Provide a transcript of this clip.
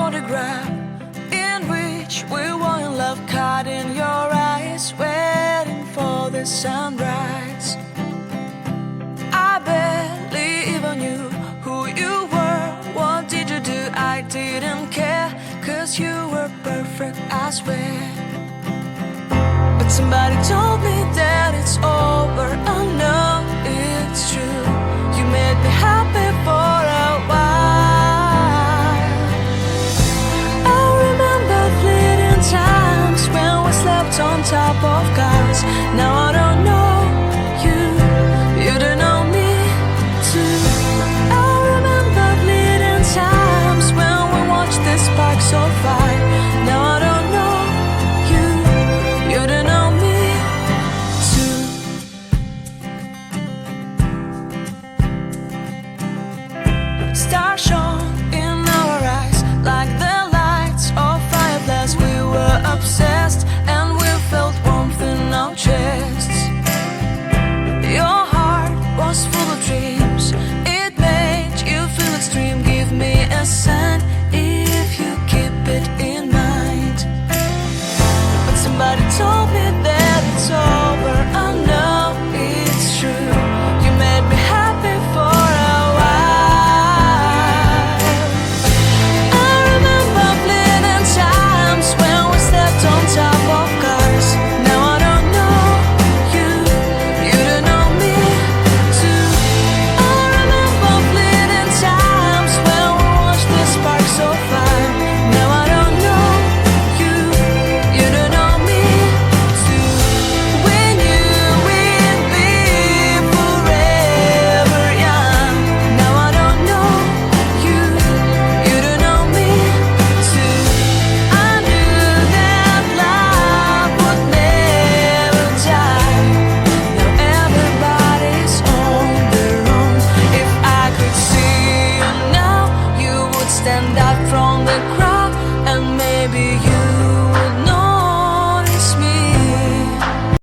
photograph in which we were in love, caught in your eyes, waiting for the sunrise. I barely even knew who you were. What did you do? I didn't care, 'cause you were perfect, I swear. But somebody told me that it's over. I know it's true. You made me happy for a while. I remember fleeting times when we slept on top of cars. Now I don't know you, you don't know me too. I remember fleeting times when we watched the sparks so fire. Now I don't know you, you don't know me too. Stars shone in our eyes like the lights of fireflies. We were obsessed and we felt warmth in our chests. Your heart was full of dreams. It made you feel extreme. Give me a sign if you keep it in mind. But somebody told me that it's over. I know it's true. You made me happy for a while. I remember fleeting times when we slept on top of cars. Now I don't know you, you don't know me too. I remember fleeting times when we watched the sparks so fire. Now I don't know you, you don't know me too. We knew we'd be forever young. Now I don't know you, you don't know me too. I knew that love would never die. Now everybody's on their own. If I could see you now, you would stand out from the crowd, and maybe you